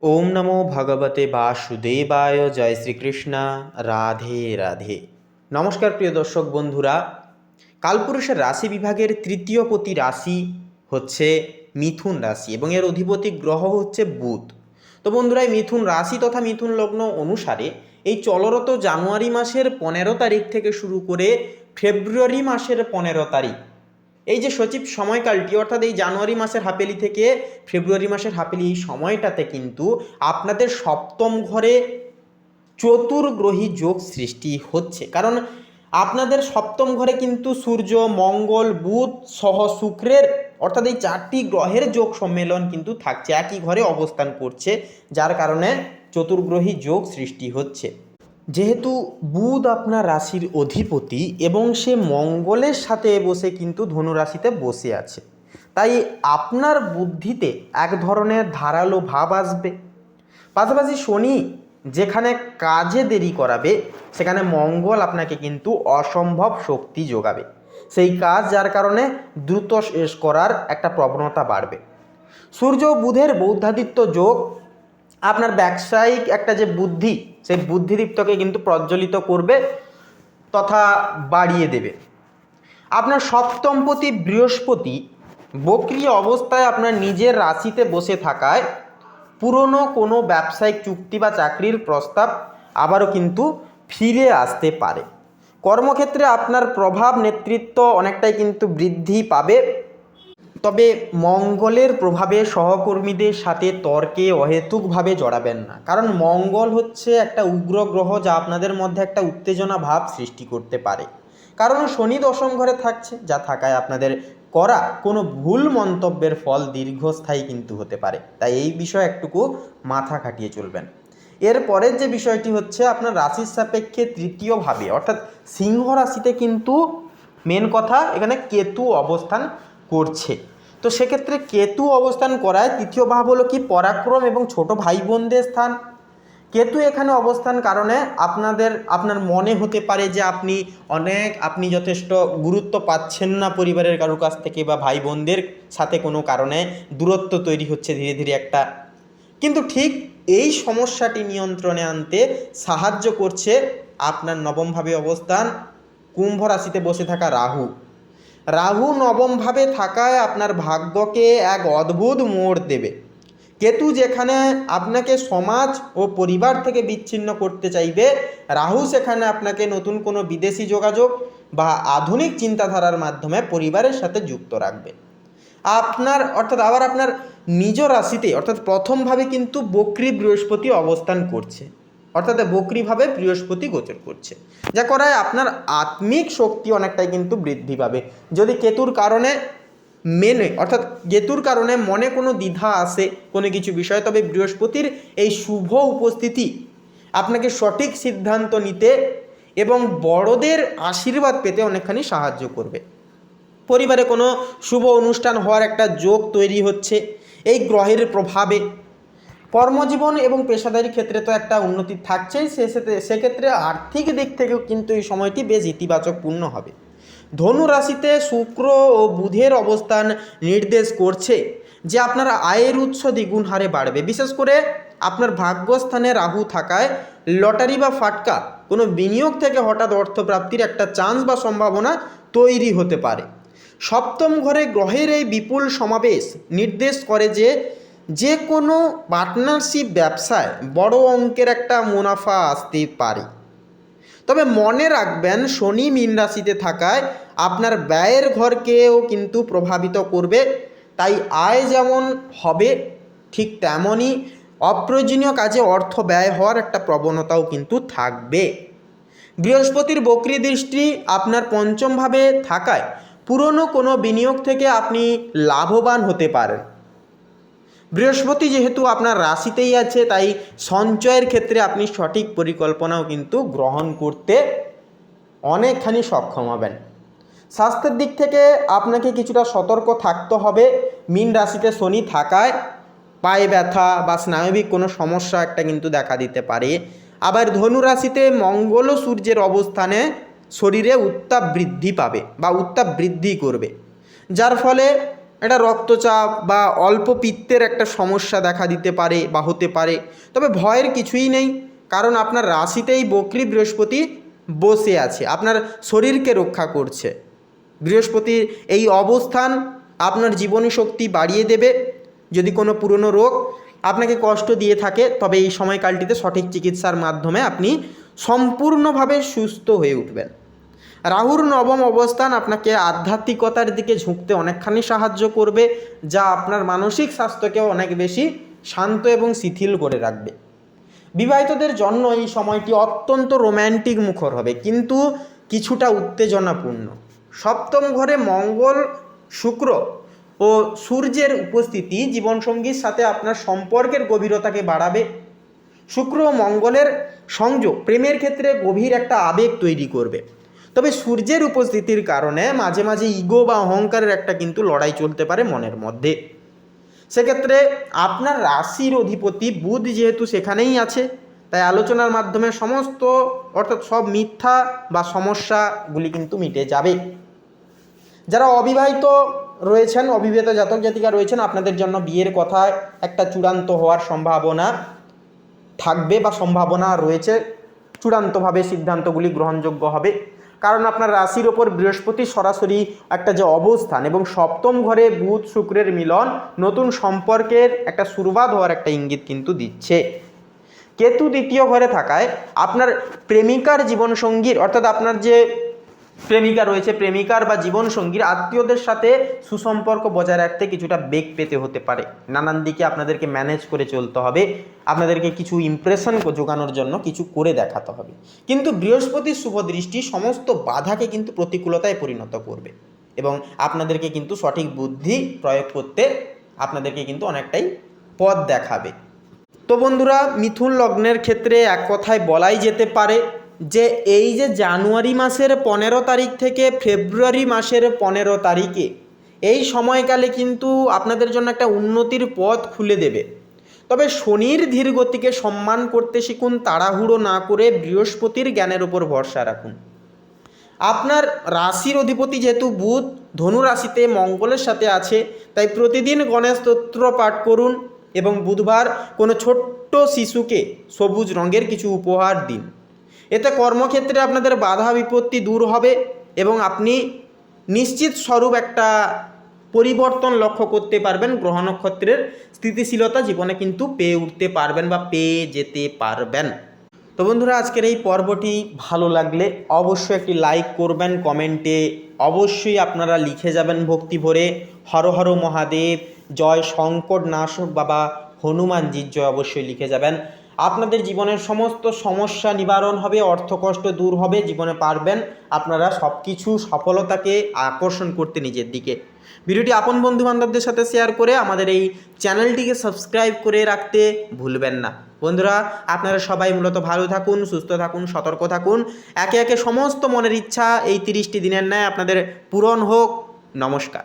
ওম নমো ভগবতে বাসুদেবায়। জয় শ্রীকৃষ্ণ। রাধে রাধে। নমস্কার প্রিয় দর্শক বন্ধুরা, কালপুরুষের রাশি বিভাগের তৃতীয় পতি রাশি হচ্ছে মিথুন রাশি এবং এর অধিপতি গ্রহ হচ্ছে বুধ। তো বন্ধুরা, এই মিথুন রাশি তথা মিথুন লগ্ন অনুসারে এই চলরত জানুয়ারি মাসের 15 তারিখ থেকে শুরু করে ফেব্রুয়ারি মাসের 15 তারিখ, এই যে সচিব সময়কালটি অর্থাৎ এই জানুয়ারি মাসের হাপেলি থেকে ফেব্রুয়ারি মাসের হাপেলি, এই সময়টাতে কিন্তু আপনাদের সপ্তম ঘরে চতুর্গ্রহী যোগ সৃষ্টি হচ্ছে। কারণ আপনাদের সপ্তম ঘরে কিন্তু সূর্য, মঙ্গল, বুধ সহ শুক্রের অর্থাৎ এই 4টি গ্রহের যোগ সম্মেলন কিন্তু থাকছে, একই ঘরে অবস্থান করছে, যার কারণে চতুর্গ্রহী যোগ সৃষ্টি হচ্ছে। যেহেতু বুধ আপনার রাশির অধিপতি এবং সে মঙ্গলের সাথে বসে কিন্তু ধনু রাশিতে বসে আছে, তাই আপনার বুদ্ধিতে এক ধরনের ধারালো ভাব আসবে। পাশাপাশি শনি যেখানে কাজে দেরি করাবে, সেখানে মঙ্গল আপনাকে কিন্তু অসম্ভব শক্তি যোগাবে। সেই কাজ যার কারণে দ্রুত শেষ করার একটা প্রবণতা বাড়বে। সূর্য বুধের বৌদ্ধাদিত্য যোগ আপনার ব্যবসায়িক একটা যে বুদ্ধি, সেই বুদ্ধিদীপ্তকে কিন্তু প্রজ্বলিত করবে তথা বাড়িয়ে দেবে। আপনার সপ্তমপতি বৃহস্পতি বক্রী অবস্থায় আপনার নিজের রাশিতে বসে থাকায় পুরনো কোনো ব্যবসায়িক চুক্তি বা চাকরির প্রস্তাব আবারও কিন্তু ফিরে আসতে পারে। কর্মক্ষেত্রে আপনার প্রভাব, নেতৃত্ব অনেকটাই কিন্তু বৃদ্ধি পাবে। তবে মঙ্গলের প্রভাবে সহকর্মীদের সাথে তর্কে অহেতুকভাবে জড়াবেন না, কারণ মঙ্গল হচ্ছে একটা উগ্র গ্রহ যা আপনাদের মধ্যে একটা উত্তেজনা ভাব সৃষ্টি করতে পারে। কারণ শনি দশম ঘরে থাকছে, যা থাকায় আপনাদের করা কোনো ভুল মন্তব্যের ফল দীর্ঘস্থায়ী কিন্তু হতে পারে। তাই এই বিষয়ে একটুকু মাথা খাটিয়ে চলবেন। এরপরের যে বিষয়টি হচ্ছে আপনার রাশির সাপেক্ষে তৃতীয়ভাবে অর্থাৎ সিংহ রাশিতে কিন্তু মেন কথা এখানে কেতু অবস্থান করছে। তো সেক্ষেত্রে কেতু অবস্থান করায় তৃতীয় ভাব হলো কি পরাক্রম এবং ছোট ভাই বোনদের স্থান। কেতু এখানে অবস্থান কারণে আপনার মনে হতে পারে যে আপনি যথেষ্ট গুরুত্ব পাচ্ছেন না পরিবারের কারোর কাছ থেকে, বা ভাই বোনদের সাথে কোনো কারণে দূরত্ব তৈরি হচ্ছে ধীরে ধীরে একটা। কিন্তু ঠিক এই সমস্যাটি নিয়ন্ত্রণে আনতে সাহায্য করছে আপনার নবমভাবে অবস্থান কুম্ভ রাশিতে বসে থাকা রাহু। রাহু নবমভাবে থাকায় আপনার ভাগ্যকে এক অদ্ভুত মোড় দেবে। কেতু যেখানে আপনাকে সমাজ ও পরিবার থেকে বিচ্ছিন্ন করতে চাইবে, রাহু সেখানে আপনাকে নতুন কোনো বিদেশি যোগাযোগ বা আধুনিক চিন্তাধারার মাধ্যমে পরিবারের সাথে যুক্ত রাখবে। আপনার নিজ রাশিতে অর্থাৎ প্রথমভাবে কিন্তু বক্রী বৃহস্পতি অবস্থান করছে, অর্থাৎ বক্রীভাবে বৃহস্পতি গোচর করছে, যা করায় আপনার আত্মিক শক্তি অনেকটাই কিন্তু বৃদ্ধি পাবে। যদি কেতুর কারণে মনে কোনো দ্বিধা আসে কোনো কিছু বিষয়, তবে বৃহস্পতির এই শুভ উপস্থিতি আপনাকে সঠিক সিদ্ধান্ত নিতে এবং বড়দের আশীর্বাদ পেতে অনেকখানি সাহায্য করবে। পরিবারে কোনো শুভ অনুষ্ঠান হওয়ার একটা যোগ তৈরি হচ্ছে এই গ্রহের প্রভাবে। কর্মজীবন এবং পেশাদারি ক্ষেত্রে তো একটা উন্নতি থাকছেই, সেক্ষেত্রে আর্থিক দিক থেকেও কিন্তু এই সময়টি বেশ ইতিবাচকপূর্ণ হবে। ধনু রাশিতে শুক্র ও বুধের অবস্থান নির্দেশ করছে যে আপনার আয়ের উৎস দ্বিগুণ হারে বাড়বে। বিশেষ করে আপনার ভাগ্যস্থানে রাহু থাকায় লটারি বা ফাটকা কোনো বিনিয়োগ থেকে হঠাৎ অর্থপ্রাপ্তির একটা চান্স বা সম্ভাবনা তৈরি হতে পারে। সপ্তম ঘরে গ্রহের এই বিপুল সমাবেশ নির্দেশ করে যে কোনো পার্টনারশিপ ব্যবসায় বড় অঙ্কের একটা মুনাফা আসতে পারে। তবে মনে রাখবেন, শনি মীন রাশিতে থাকায় আপনার ব্যয়ের ঘরকেও কিন্তু প্রভাবিত করবে। তাই আয় যেমন হবে ঠিক তেমনই অপ্রয়োজনীয় কাজে অর্থ ব্যয় হওয়ার একটা প্রবণতাও কিন্তু থাকবে। বৃহস্পতির বক্রী দৃষ্টি আপনার পঞ্চমভাবে থাকায় পুরনো কোনো বিনিয়োগ থেকে আপনি লাভবান হতে পারেন। বৃহস্পতি যেহেতু আপনার রাশিতেই আছে, তাই সঞ্চয়ের ক্ষেত্রে আপনি সঠিক পরিকল্পনাও কিন্তু গ্রহণ করতে অনেকখানি সক্ষম হবেন। স্বাস্থ্যের দিক থেকে আপনাকে কিছুটা সতর্ক থাকতে হবে। মীন রাশিতে শনি থাকায় পায়ে ব্যথা বা স্নায়বিক কোনো সমস্যা একটা কিন্তু দেখা দিতে পারে। আবার ধনু রাশিতে মঙ্গল ও সূর্যের অবস্থানে শরীরে উত্তাপ বৃদ্ধি পাবে বা উত্তাপ বৃদ্ধি করবে, যার ফলে এটা রক্তচাপ বা অল্প পিত্তের একটা সমস্যা দেখা দিতে পারে বা হতে পারে। তবে ভয়ের কিছুই নেই, কারণ আপনার রাশিতেই বক্রী বৃহস্পতি বসে আছে, আপনার শরীরকে রক্ষা করছে। বৃহস্পতির এই অবস্থান আপনার জীবনী শক্তি বাড়িয়ে দেবে। যদি কোনো পুরনো রোগ আপনাকে কষ্ট দিয়ে থাকে, তবে এই সময়কালটিতে সঠিক চিকিৎসার মাধ্যমে আপনি সম্পূর্ণভাবে সুস্থ হয়ে উঠবেন। রাহুর নবম অবস্থান আপনাকে আধ্যাত্মিকতার দিকে ঝুঁকতে অনেকখানি সাহায্য করবে, যা আপনার মানসিক স্বাস্থ্যকেও অনেক বেশি শান্ত এবং শিথিল করে রাখবে। বিবাহিতদের জন্য এই সময়টি অত্যন্ত রোম্যান্টিক মুখর হবে, কিন্তু কিছুটা উত্তেজনাপূর্ণ। সপ্তম ঘরে মঙ্গল, শুক্র ও সূর্যের উপস্থিতি জীবনসঙ্গীর সাথে আপনার সম্পর্কের গভীরতাকে বাড়াবে। শুক্র ও মঙ্গলের সংযোগ প্রেমের ক্ষেত্রে গভীর একটা আবেগ তৈরি করবে। তবে সূর্যের উপস্থিতির কারণে মাঝে মাঝে ইগো বা অহংকারের একটা কিন্তু লড়াই চলতে পারে মনের মধ্যে। সেক্ষেত্রে আপনার রাশির অধিপতি বুধ যেহেতু সেখানেই আছে, তাই আলোচনার মাধ্যমে সমস্ত অর্থাৎ সব মিথ্যা বা সমস্যাগুলি কিন্তু মিটে যাবে। যারা অবিবাহিত রয়েছেন, অবিবাহিত জাতক জাতিকা রয়েছেন, আপনাদের জন্য বিয়ের কথায় একটা চূড়ান্ত হওয়ার সম্ভাবনা থাকবে বা সম্ভাবনা রয়েছে। চূড়ান্তভাবে সিদ্ধান্তগুলি গ্রহণযোগ্য হবে, কারণ আপনার রাশির ওপর বৃহস্পতির সরাসরি একটা যে অবস্থান এবং সপ্তম ঘরে বুধ শুক্রের মিলন নতুন সম্পর্কের একটা শুরুবাত হওয়ার একটা ইঙ্গিত কিন্তু দিচ্ছে। কেতু দ্বিতীয় ঘরে থাকায় আপনার প্রেমিকার জীবনসঙ্গীর অর্থাৎ আপনার যে প্রেমিকা রয়েছে, প্রেমিকার বা জীবনসঙ্গীর আত্মীয়দের সাথে সুসম্পর্ক বজায় রাখতে কিছুটা বেগ পেতে হতে পারে। নানান দিকে আপনাদেরকে ম্যানেজ করে চলতে হবে, আপনাদেরকে কিছু ইমপ্রেশন জোগানোর জন্য কিছু করে দেখাতে হবে। কিন্তু বৃহস্পতির শুভ দৃষ্টি সমস্ত বাধাকে কিন্তু প্রতিকূলতায় পরিণত করবে এবং আপনাদেরকে কিন্তু সঠিক বুদ্ধি প্রয়োগ করতে আপনাদেরকে কিন্তু অনেকটাই পথ দেখাবে। তো বন্ধুরা, মিথুন লগ্নের ক্ষেত্রে এক কথায় বলাই যেতে পারে যে এই যে জানুয়ারি মাসের 15 তারিখ থেকে ফেব্রুয়ারি মাসের 15 তারিখে এই সময়কালে কিন্তু আপনাদের জন্য একটা উন্নতির পথ খুলে দেবে। তবে শনির ধীর গতিকে সম্মান করতে শিখুন, তাড়াহুড়ো না করে বৃহস্পতির জ্ঞানের উপর ভরসা রাখুন। আপনার রাশির অধিপতি যেহেতু বুধ ধনু রাশিতে মঙ্গলের সাথে আছে, তাই প্রতিদিন গণেশ স্তোত্র পাঠ করুন এবং বুধবার কোনো ছোট্ট শিশুকে সবুজ রঙের কিছু উপহার দিন। এতে কর্মক্ষেত্রে আপনাদের বাধা বিপত্তি দূর হবে এবং আপনি নিশ্চিত স্বরূপ একটা পরিবর্তন লক্ষ্য করতে পারবেন। গ্রহ নক্ষত্রের স্থিতিশীলতা জীবনে কিন্তু পেয়ে উঠতে পারবেন বা পেয়ে যেতে পারবেন। তো বন্ধুরা, আজকের এই পর্বটি ভালো লাগলে অবশ্যই একটি লাইক করবেন। কমেন্টে অবশ্যই আপনারা লিখে যাবেন ভক্তি ভরে হর হর মহাদেব, জয় সংকট নাশক বাবা হনুমানজির জয় অবশ্যই লিখে যাবেন। আপনাদের জীবনের সমস্ত সমস্যা নিবারণ হবে, অর্থকষ্ট দূর হবে, জীবনে পারবেন আপনারা সব কিছু সফলতাকে আকর্ষণ করতে নিজের দিকে। ভিডিওটি আপন বন্ধু বান্ধবদের সাথে শেয়ার করে আমাদের এই চ্যানেলটিকে সাবস্ক্রাইব করে রাখতে ভুলবেন না। বন্ধুরা, আপনারা সবাই মূলত ভালো থাকুন, সুস্থ থাকুন, সতর্ক থাকুন। একে একে সমস্ত মনের ইচ্ছা এই 30টি দিনের ন্যায় আপনাদের পূরণ হোক। নমস্কার।